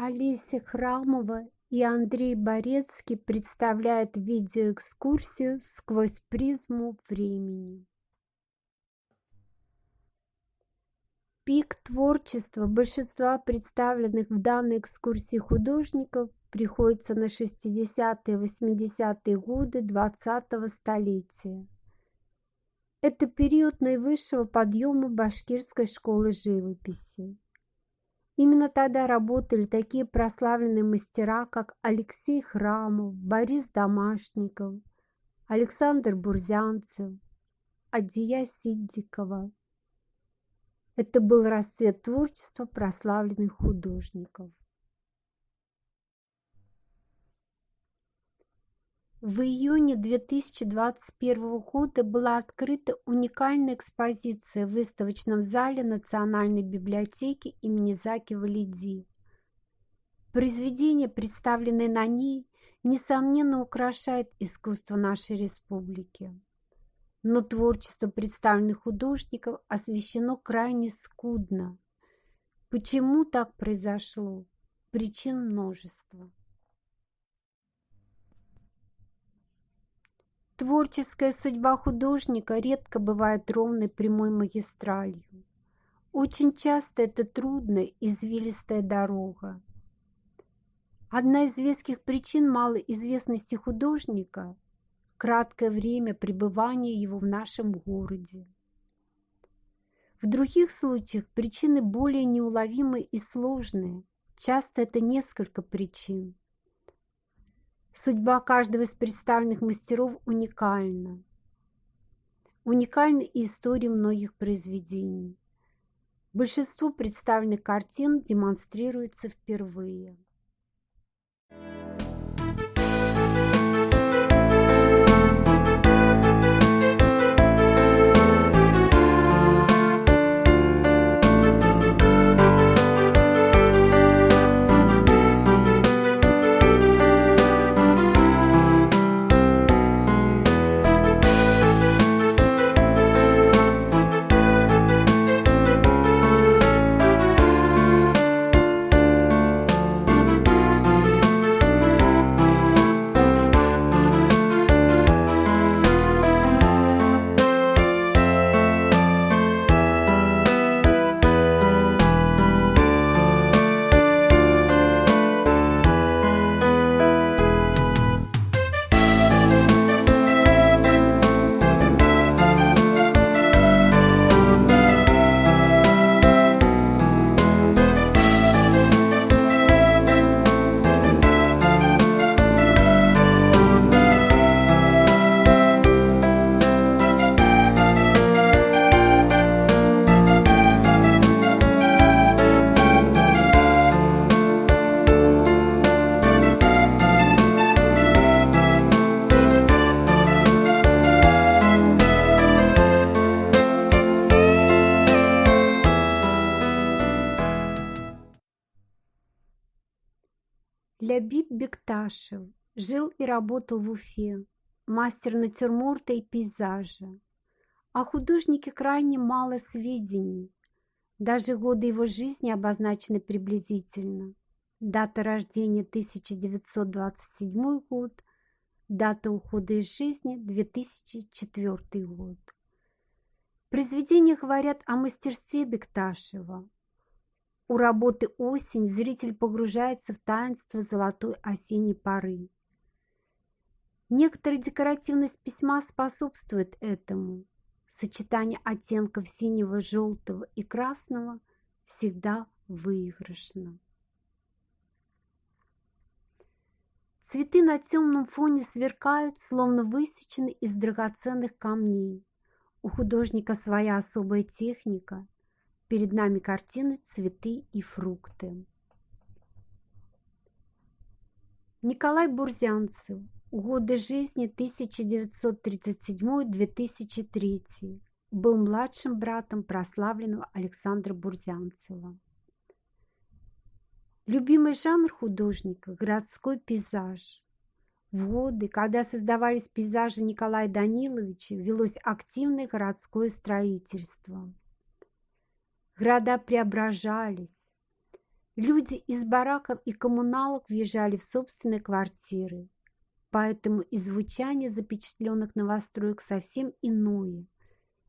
Олеся Храмова и Андрей Борецкий представляют видеоэкскурсию сквозь призму времени. Пик творчества большинства представленных в данной экскурсии художников приходится на 60-е и 80-е годы 20-го столетия. Это период наивысшего подъема башкирской школы живописи. Именно тогда работали такие прославленные мастера, как Алексей Храмов, Борис Домашников, Александр Бурзянцев, Адия Сиддикова. Это был расцвет творчества прославленных художников. В июне 2021 года была открыта уникальная экспозиция в выставочном зале Национальной библиотеки имени Заки Валиди. Произведения, представленные на ней, несомненно украшают искусство нашей республики. Но творчество представленных художников освещено крайне скудно. Почему так произошло? Причин множество. Творческая судьба художника редко бывает ровной прямой магистралью. Очень часто это трудная, извилистая дорога. Одна из веских причин малой известности художника – краткое время пребывания его в нашем городе. В других случаях причины более неуловимые и сложные. Часто это несколько причин. Судьба каждого из представленных мастеров уникальна. Уникальны и истории многих произведений. Большинство представленных картин демонстрируется впервые. Лябиб Бекташев жил и работал в Уфе, мастер натюрморта и пейзажа. О художнике крайне мало сведений. Даже годы его жизни обозначены приблизительно. Дата рождения 1927 год, дата ухода из жизни 2004 год. Произведения говорят о мастерстве Бекташева. У работы «Осень» зритель погружается в таинство золотой осенней поры. Некоторая декоративность письма способствует этому. Сочетание оттенков синего, желтого и красного всегда выигрышно. Цветы на темном фоне сверкают, словно высечены из драгоценных камней. У художника своя особая техника. Перед нами картины «Цветы и фрукты». Николай Бурзянцев. Годы жизни 1937-2003. Был младшим братом прославленного Александра Бурзянцева. Любимый жанр художника – городской пейзаж. В годы, когда создавались пейзажи Николая Даниловича, велось активное городское строительство. Города преображались. Люди из бараков и коммуналок въезжали в собственные квартиры, поэтому и звучание запечатленных новостроек совсем иное,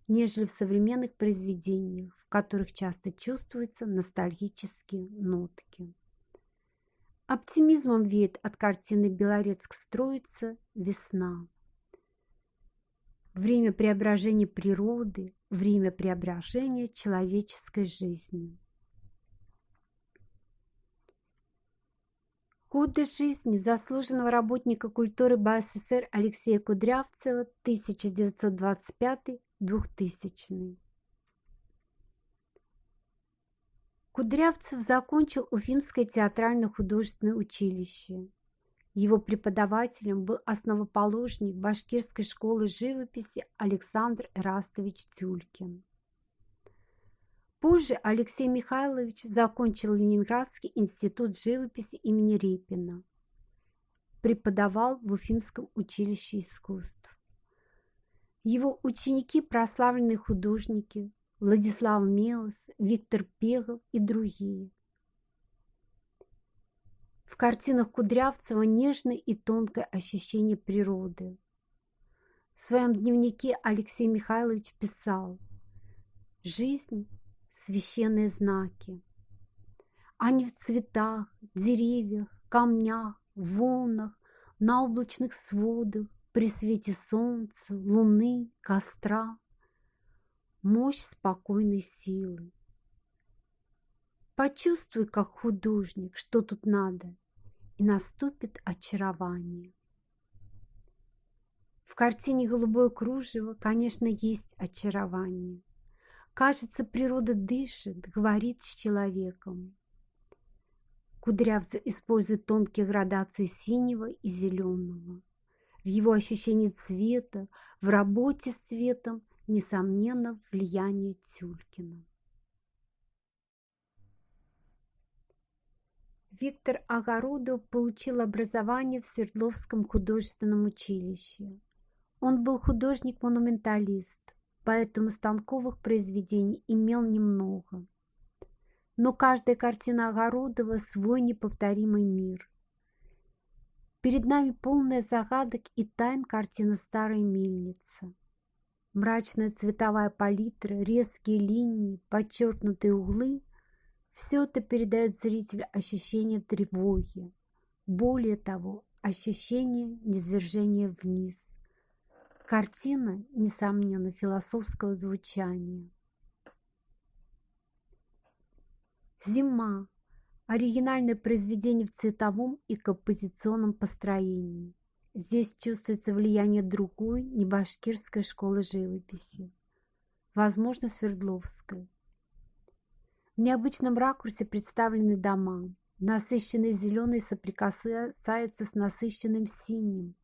нежели в современных произведениях, в которых часто чувствуются ностальгические нотки. Оптимизмом веет от картины «Белорецк строится весна». Время преображения природы, время преображения человеческой жизни. Годы жизни заслуженного работника культуры БССР Алексея Кудрявцева 1925-2000. Кудрявцев закончил Уфимское театрально-художественное училище. Его преподавателем был основоположник башкирской школы живописи Александр Эрастович Тюлькин. Позже Алексей Михайлович закончил Ленинградский институт живописи имени Репина. Преподавал в Уфимском училище искусств. Его ученики – прославленные художники Владислав Меус, Виктор Пегов и другие. В картинах Кудрявцева нежное и тонкое ощущение природы. В своем дневнике Алексей Михайлович писал: «Жизнь – священные знаки. Они в цветах, деревьях, камнях, волнах, на облачных сводах, при свете солнца, луны, костра. Мощь спокойной силы. Почувствуй, как художник, что тут надо, и наступит очарование». В картине «Голубое кружево», конечно, есть очарование. Кажется, природа дышит, говорит с человеком. Кудрявцев использует тонкие градации синего и зеленого. В его ощущении цвета, в работе с цветом, несомненно, влияние Тюлькина. Виктор Огородов получил образование в Свердловском художественном училище. Он был художник-монументалист, поэтому станковых произведений имел немного. Но каждая картина Огородова – свой неповторимый мир. Перед нами полная загадок и тайн картина «Старая мельница». Мрачная цветовая палитра, резкие линии, подчеркнутые углы – все это передает зрителю ощущение тревоги. Более того, ощущение низвержения вниз. Картина, несомненно, философского звучания. «Зима» – оригинальное произведение в цветовом и композиционном построении. Здесь чувствуется влияние другой, не башкирской школы живописи, возможно, Свердловской. В необычном ракурсе представлены дома. Насыщенный зеленый соприкасается с насыщенным синим.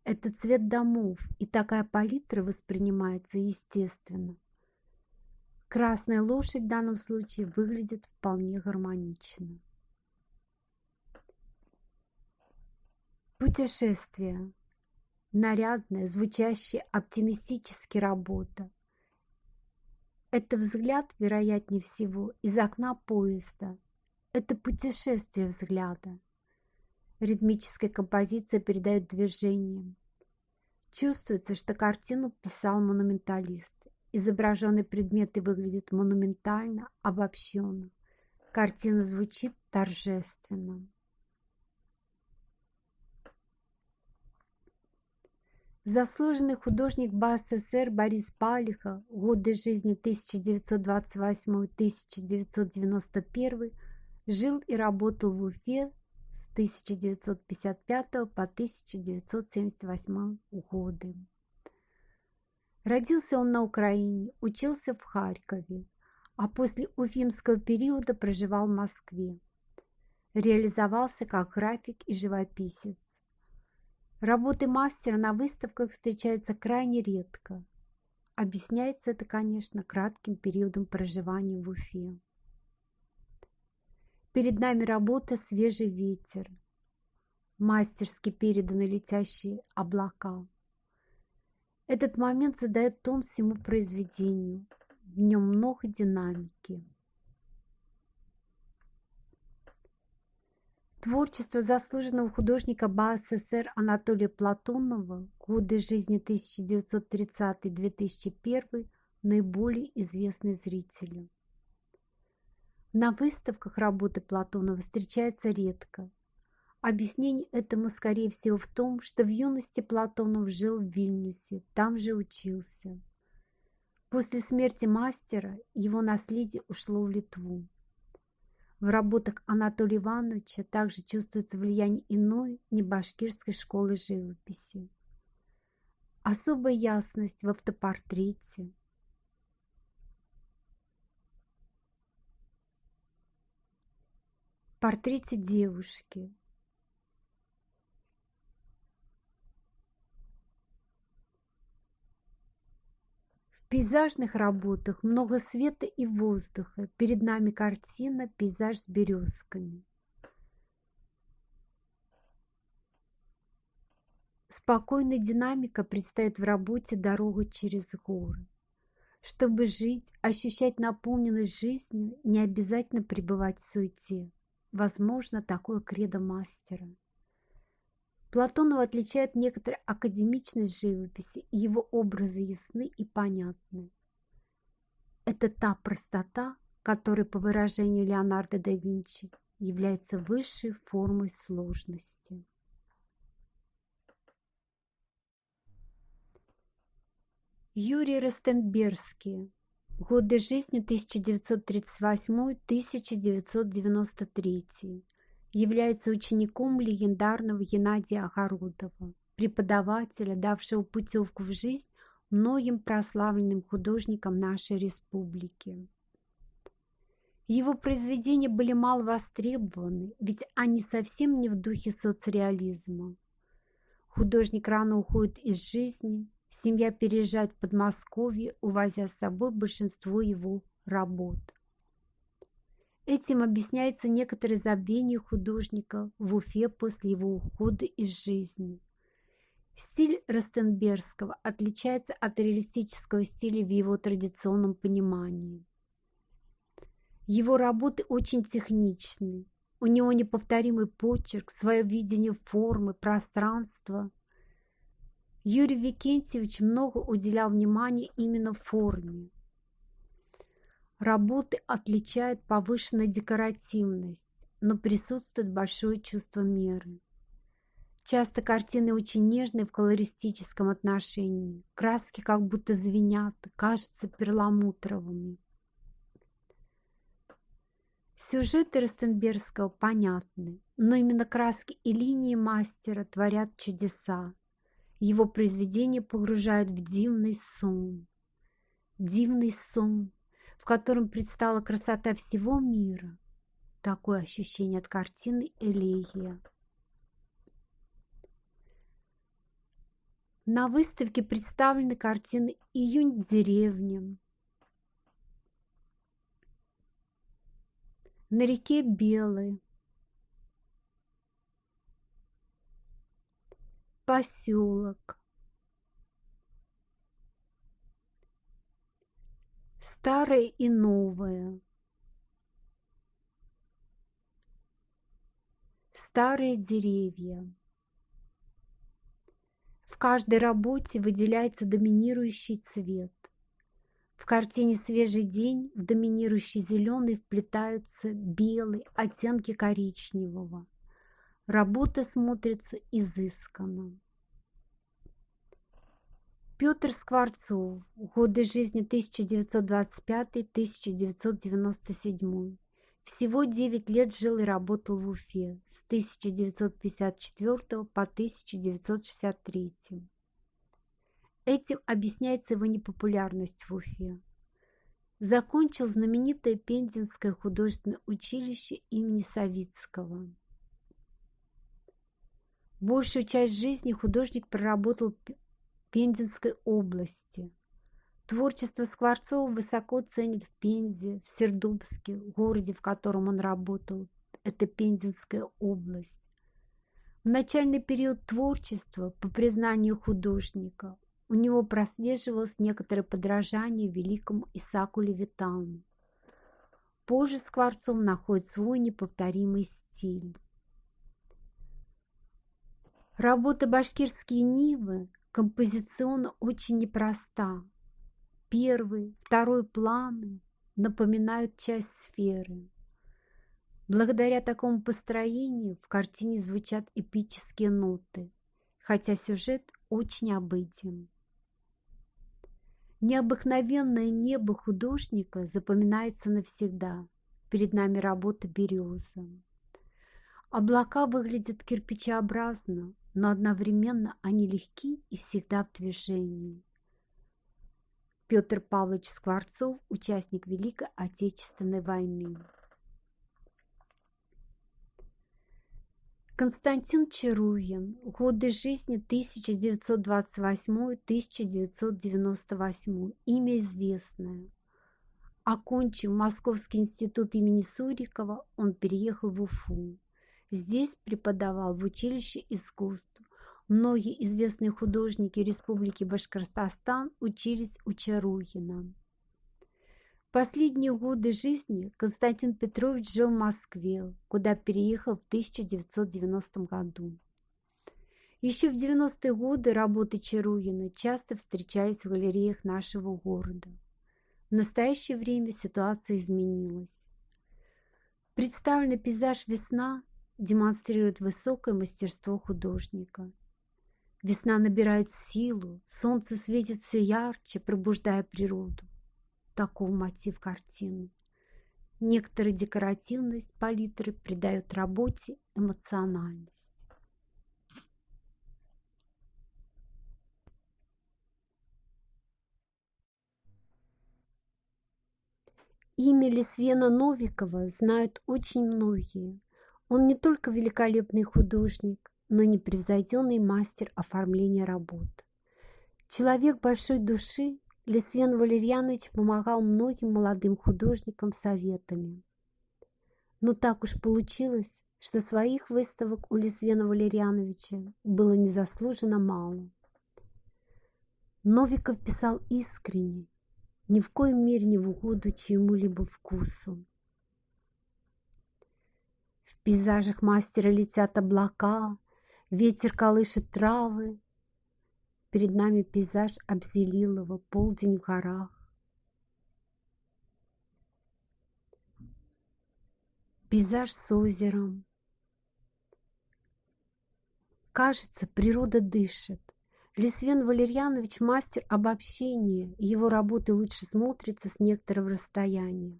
Это цвет домов, и такая палитра воспринимается естественно. Красная лошадь в данном случае выглядит вполне гармонично. Путешествие. Нарядная, звучащая оптимистически работа. Это взгляд, вероятнее всего, из окна поезда. Это путешествие взгляда. Ритмическая композиция передает движение. Чувствуется, что картину писал монументалист. Изображенные предметы выглядят монументально, обобщенно. Картина звучит торжественно. Заслуженный художник БССР Борис Палиха, годы жизни 1928-1991, жил и работал в Уфе с 1955 по 1978 годы. Родился он на Украине, учился в Харькове, а после уфимского периода проживал в Москве. Реализовался как график и живописец. Работы мастера на выставках встречаются крайне редко. Объясняется это, конечно, кратким периодом проживания в Уфе. Перед нами работа «Свежий ветер», мастерски переданы летящие облака. Этот момент задает тон всему произведению. В нем много динамики. Творчество заслуженного художника БАССР Анатолия Платонова, годы жизни 1930-2001, наиболее известны зрителю. На выставках работы Платонова встречаются редко. Объяснение этому, скорее всего, в том, что в юности Платонов жил в Вильнюсе, там же учился. После смерти мастера его наследие ушло в Литву. В работах Анатолия Ивановича также чувствуется влияние иной, небашкирской школы живописи. Особая ясность в автопортрете. Портрете девушки. В пейзажных работах много света и воздуха. Перед нами картина «Пейзаж с березками». Спокойная динамика предстоит в работе «Дорога через горы». Чтобы жить, ощущать наполненность жизнью, не обязательно пребывать в суете. Возможно, такое кредо мастера. Платонова отличает некоторая академичность живописи, и его образы ясны и понятны. Это та простота, которая, по выражению Леонардо да Винчи, является высшей формой сложности. Юрий Ростенбергский. Годы жизни 1938-1993. Является учеником легендарного Геннадия Огородова, преподавателя, давшего путевку в жизнь многим прославленным художникам нашей республики. Его произведения были мало востребованы, ведь они совсем не в духе соцреализма. Художник рано уходит из жизни, семья переезжает в Подмосковье, увозя с собой большинство его работ. Этим объясняется некоторое забвение художника в Уфе после его ухода из жизни. Стиль Ростенбергского отличается от реалистического стиля в его традиционном понимании. Его работы очень техничны, у него неповторимый почерк, свое видение формы, пространства. Юрий Викентьевич много уделял внимания именно форме. Работы отличает повышенная декоративность, но присутствует большое чувство меры. Часто картины очень нежные в колористическом отношении. Краски как будто звенят, кажутся перламутровыми. Сюжеты Ростенбергского понятны, но именно краски и линии мастера творят чудеса. Его произведения погружают в дивный сон, в котором предстала красота всего мира. Такое ощущение от картины «Элегия». На выставке представлены картины «Июнь в деревне», «На реке Белой», «Поселок», «Старое и новое», «Старые деревья». В каждой работе выделяется доминирующий цвет. В картине «Свежий день» в доминирующий зеленый вплетаются белые оттенки коричневого. Работа смотрится изысканно. Петр Скворцов. Годы жизни 1925-1997. Всего 9 лет жил и работал в Уфе с 1954 по 1963. Этим объясняется его непопулярность в Уфе. Закончил знаменитое Пензенское художественное училище имени Савицкого. Большую часть жизни художник проработал в Пензенской области. Творчество Скворцова высоко ценят в Пензе, в Сердобске, городе, в котором он работал. Это Пензенская область. В начальный период творчества, по признанию художника, у него прослеживалось некоторое подражание великому Исааку Левитану. Позже Скворцов находит свой неповторимый стиль. Работа «Башкирские Нивы» композиционно очень непроста. Первый, второй планы напоминают часть сферы. Благодаря такому построению в картине звучат эпические ноты, хотя сюжет очень обыден. Необыкновенное небо художника запоминается навсегда. Перед нами работа «Береза». Облака выглядят кирпичеобразно, но одновременно они легки и всегда в движении. Петр Павлович Скворцов, участник Великой Отечественной войны. Константин Чаругин. Годы жизни 1928-1998. Имя известное. Окончив Московский институт имени Сурикова, он переехал в Уфу. Здесь преподавал в училище искусств. Многие известные художники Республики Башкортостан учились у Чаругина. В последние годы жизни Константин Петрович жил в Москве, куда переехал в 1990 году. Еще в 90-е годы работы Чаругина часто встречались в галереях нашего города. В настоящее время ситуация изменилась. Представленный пейзаж «Весна» демонстрирует высокое мастерство художника. Весна набирает силу, солнце светит все ярче, пробуждая природу. Таков мотив картины. Некоторая декоративность палитры придает работе эмоциональность. Имя Лисвена Новикова знают очень многие. Он не только великолепный художник, но и непревзойденный мастер оформления работ. Человек большой души, Лисвен Валерьянович помогал многим молодым художникам советами. Но так уж получилось, что своих выставок у Лисвена Валерьяновича было незаслуженно мало. Новиков писал искренне, ни в коем мере не в угоду чьему-либо вкусу. В пейзажах мастера летят облака, ветер колышет травы. Перед нами пейзаж Абзелилова, полдень в горах. Пейзаж с озером. Кажется, природа дышит. Лисвен Валерьянович – мастер обобщения, его работы лучше смотрятся с некоторого расстояния.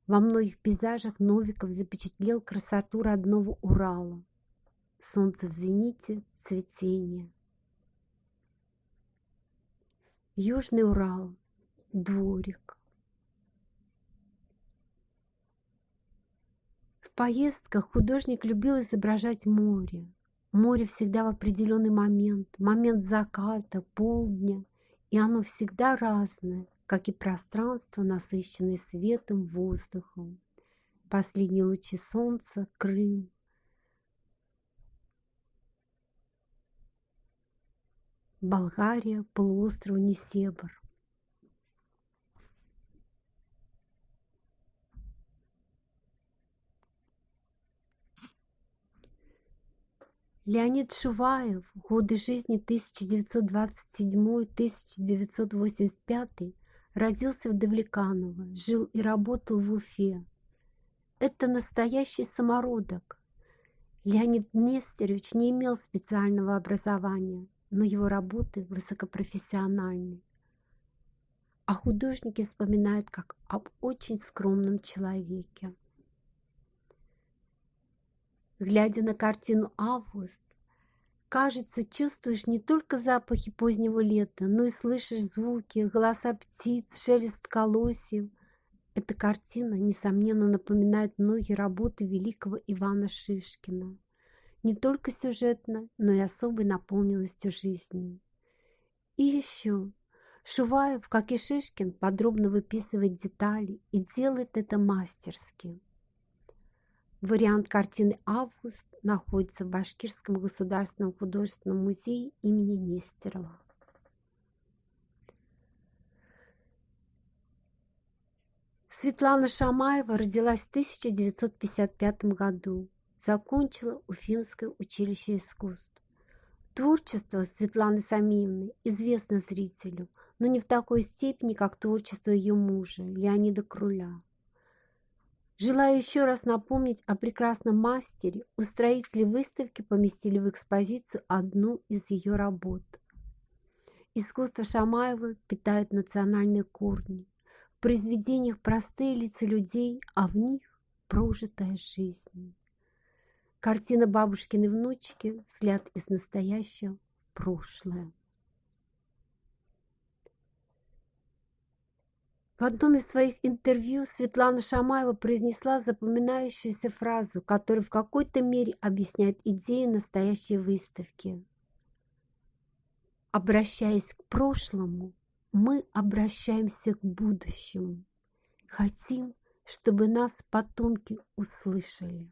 Во многих пейзажах Новиков запечатлел красоту родного Урала. Солнце в зените, цветение. Южный Урал, дворик. В поездках художник любил изображать море. Море всегда в определенный момент заката, полдня, и оно всегда разное, как и пространство, насыщенное светом, воздухом. Последние лучи солнца, Крым. Болгария, полуостров Несебр. Леонид Шуваев, годы жизни 1927-1985, родился в Давлеканово, жил и работал в Уфе. Это настоящий самородок. Леонид Нестерович не имел специального образования, но его работы высокопрофессиональны. А художники вспоминают как об очень скромном человеке. Глядя на картину «Август», кажется, чувствуешь не только запахи позднего лета, но и слышишь звуки, голоса птиц, шелест колосьев. Эта картина, несомненно, напоминает многие работы великого Ивана Шишкина. Не только сюжетно, но и особой наполненностью жизнью. И еще, Шуваев, как и Шишкин, подробно выписывает детали и делает это мастерски. Вариант картины «Август» находится в Башкирском государственном художественном музее имени Нестерова. Светлана Шамаева родилась в 1955 году, закончила Уфимское училище искусств. Творчество Светланы Самиевны известно зрителю, но не в такой степени, как творчество ее мужа, Леонида Круля. Желаю еще раз напомнить о прекрасном мастере. Устроители выставки поместили в экспозицию одну из ее работ. Искусство Шамаевой питает национальные корни. В произведениях простые лица людей, а в них прожитая жизнь. Картина бабушкиной внучки «Взгляд из настоящего в прошлое». В одном из своих интервью Светлана Шамаева произнесла запоминающуюся фразу, которая в какой-то мере объясняет идею настоящей выставки. Обращаясь к прошлому, мы обращаемся к будущему. Хотим, чтобы нас потомки услышали.